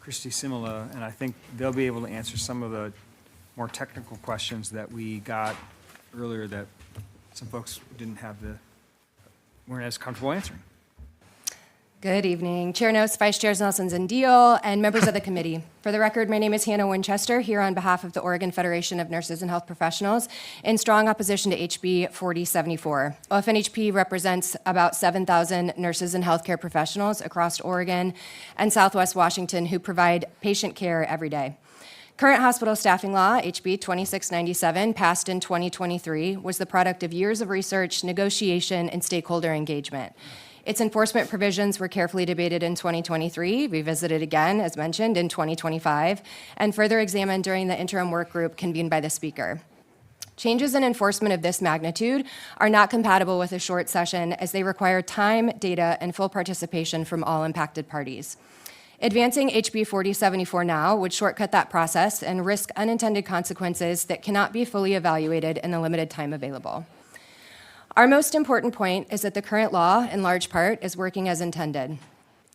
Christy Simula, and I think they'll be able to answer some of the more technical questions that we got earlier that some folks weren't as comfortable answering. Good evening. Chair Nose, Vice Chairs Nelson and Deal, and members of the committee. For the record, my name is Hannah Winchester, here on behalf of the Oregon Federation of Nurses and Health Professionals, in strong opposition to HB 4074. OFNHP represents about 7,000 nurses and healthcare professionals across Oregon and Southwest Washington who provide patient care every day. Current hospital staffing law, HB 2697, passed in 2023, was the product of years of research, negotiation, and stakeholder engagement. Its enforcement provisions were carefully debated in 2023, revisited again, as mentioned, in 2025, and further examined during the interim work group convened by the Speaker. Changes in enforcement of this magnitude are not compatible with a short session, as they require time, data, and full participation from all impacted parties. Advancing HB 4074 now would shortcut that process and risk unintended consequences that cannot be fully evaluated in the limited time available. Our most important point is that the current law, in large part, is working as intended.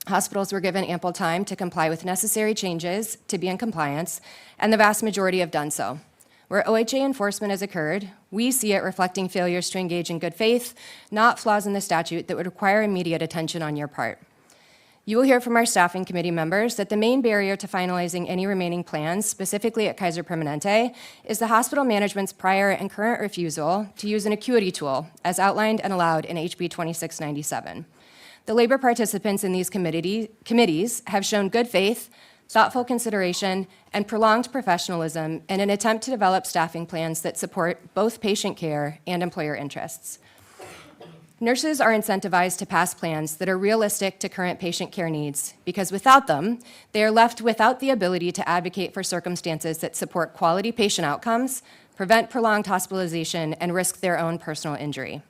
Hospitals were given ample time to comply with necessary changes to be in compliance, and the vast majority have done so. Where OHA enforcement has occurred, we see it reflecting failures to engage in good faith, not flaws in the statute that would require immediate attention on your part. You will hear from our staffing committee members that the main barrier to finalizing any remaining plans, specifically at Kaiser Permanente, is the hospital management's prior and current refusal to use an acuity tool, as outlined and allowed in HB 2697. The labor participants in these committees have shown good faith, thoughtful consideration, and prolonged professionalism in an attempt to develop staffing plans that support both patient care and employer interests. Nurses are incentivized to pass plans that are realistic to current patient care needs, because without them, they are left without the ability to advocate for circumstances that support quality patient outcomes, prevent prolonged hospitalization, and risk their own personal injury.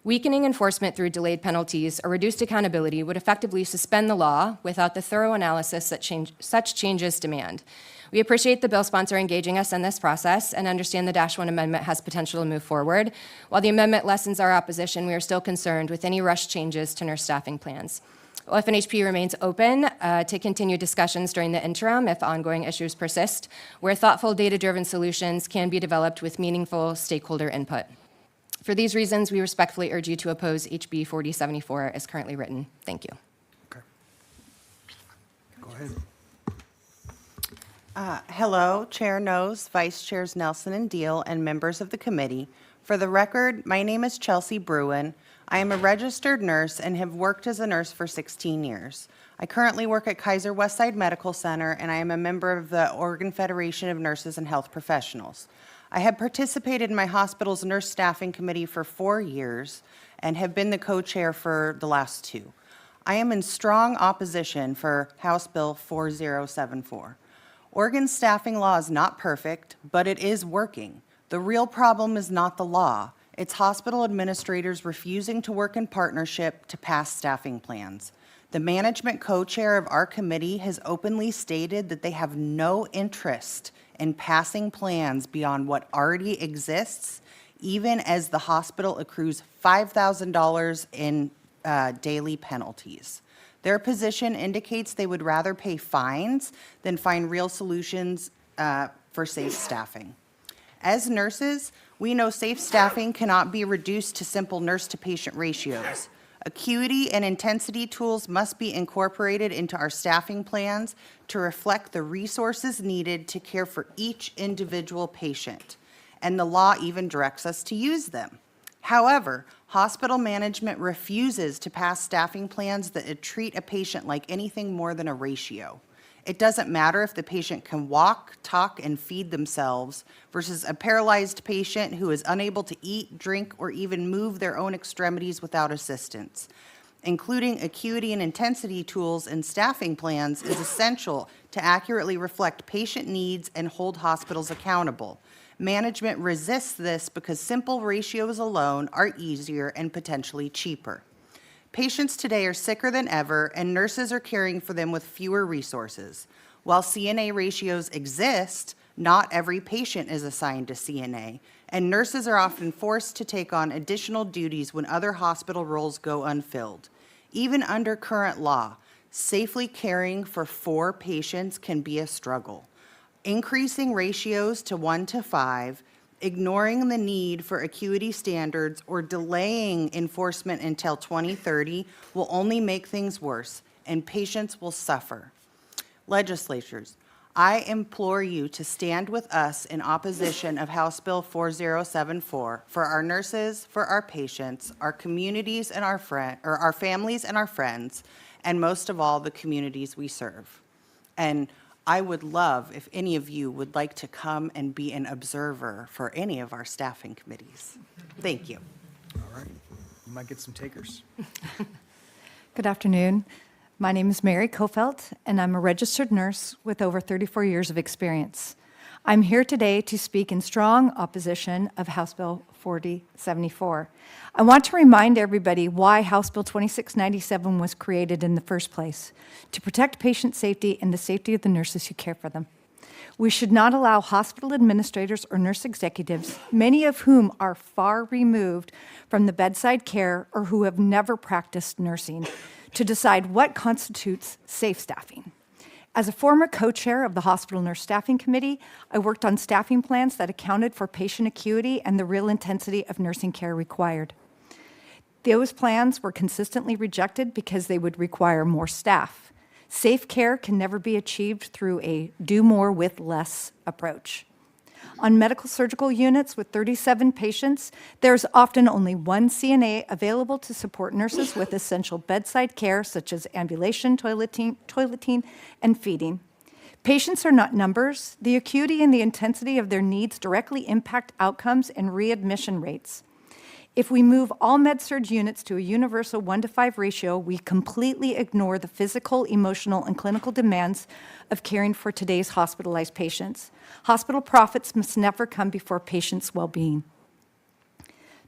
Weakening enforcement through delayed penalties or reduced accountability would effectively suspend the law without the thorough analysis that such changes demand. We appreciate the bill sponsor engaging us in this process and understand the -1 amendment has potential to move forward. While the amendment lessens our opposition, we are still concerned with any rushed changes to nurse staffing plans. OFNHP remains open to continue discussions during the interim if ongoing issues persist, where thoughtful data-driven solutions can be developed with meaningful stakeholder input. For these reasons, we respectfully urge you to oppose HB 4074 as currently written. Thank you. Okay. Go ahead. Hello, Chair Nose, Vice Chairs Nelson and Deal, and members of the committee. For the record, my name is Chelsea Bruin. I am a registered nurse and have worked as a nurse for 16 years. I currently work at Kaiser Westside Medical Center, and I am a member of the Oregon Federation of Nurses and Health Professionals. I have participated in my hospital's nurse staffing committee for 4 years and have been the co-chair for the last 2. I am in strong opposition for House Bill 4074. Oregon's staffing law is not perfect, but it is working. The real problem is not the law. It's hospital administrators refusing to work in partnership to pass staffing plans. The management co-chair of our committee has openly stated that they have no interest in passing plans beyond what already exists, even as the hospital accrues $5,000 in daily penalties. Their position indicates they would rather pay fines than find real solutions for safe staffing. As nurses, we know safe staffing cannot be reduced to simple nurse-to-patient ratios. Acuity and intensity tools must be incorporated into our staffing plans to reflect the resources needed to care for each individual patient, and the law even directs us to use them. However, hospital management refuses to pass staffing plans that treat a patient like anything more than a ratio. It doesn't matter if the patient can walk, talk, and feed themselves versus a paralyzed patient who is unable to eat, drink, or even move their own extremities without assistance. Including acuity and intensity tools in staffing plans is essential to accurately reflect patient needs and hold hospitals accountable. Management resists this because simple ratios alone are easier and potentially cheaper. Patients today are sicker than ever, and nurses are caring for them with fewer resources. While CNA ratios exist, not every patient is assigned to CNA, and nurses are often forced to take on additional duties when other hospital roles go unfilled. Even under current law, Safely caring for 4 patients can be a struggle. Increasing ratios to 1 to 5, ignoring the need for acuity standards, or delaying enforcement until 2030 will only make things worse, and patients will suffer. Legislatures, I implore you to stand with us in opposition of House Bill 4074 for our nurses, for our patients, our communities and our families and our friends, and most of all, the communities we serve. And I would love if any of you would like to come and be an observer for any of our staffing committees. Thank you. All right, we might get some takers. Good afternoon. My name is Mary Kofelt, and I'm a registered nurse with over 34 years of experience. I'm here today to speak in strong opposition of House Bill 4074. I want to remind everybody why House Bill 2697 was created in the first place: to protect patient safety and the safety of the nurses who care for them. We should not allow hospital administrators or nurse executives, many of whom are far removed from the bedside care or who have never practiced nursing, to decide what constitutes safe staffing. As a former co-chair of the Hospital Nurse Staffing Committee, I worked on staffing plans that accounted for patient acuity and the real intensity of nursing care required. Those plans were consistently rejected because they would require more staff. Safe care can never be achieved through a do more with less approach. On medical surgical units with 37 patients, there's often only one CNA available to support nurses with essential bedside care, such as ambulation, toileting, and feeding. Patients are not numbers. The acuity and the intensity of their needs directly impact outcomes and readmission rates. If we move all med-surg units to a universal 1-to-5 ratio, we completely ignore the physical, emotional, and clinical demands of caring for today's hospitalized patients. Hospital profits must never come before patients' well-being.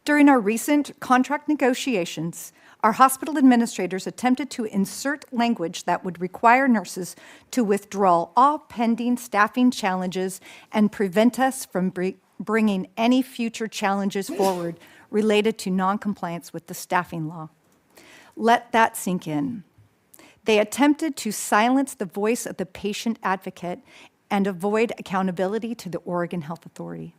During our recent contract negotiations, our hospital administrators attempted to insert language that would require nurses to withdraw all pending staffing challenges and prevent us from bringing any future challenges forward related to noncompliance with the staffing law. Let that sink in. They attempted to silence the voice of the patient advocate and avoid accountability to the Oregon Health Authority.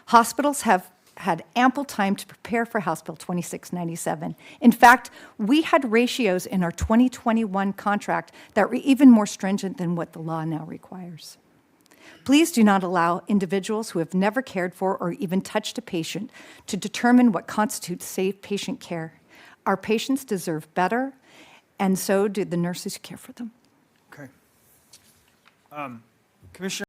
Hospitals have had ample time to prepare for House Bill 2697. In fact, we had ratios in our 2021 contract that were even more stringent than what the law now requires. Please do not allow individuals who have never cared for or even touched a patient to determine what constitutes safe patient care. Our patients deserve better, and so do the nurses who care for them. Okay. Commissioner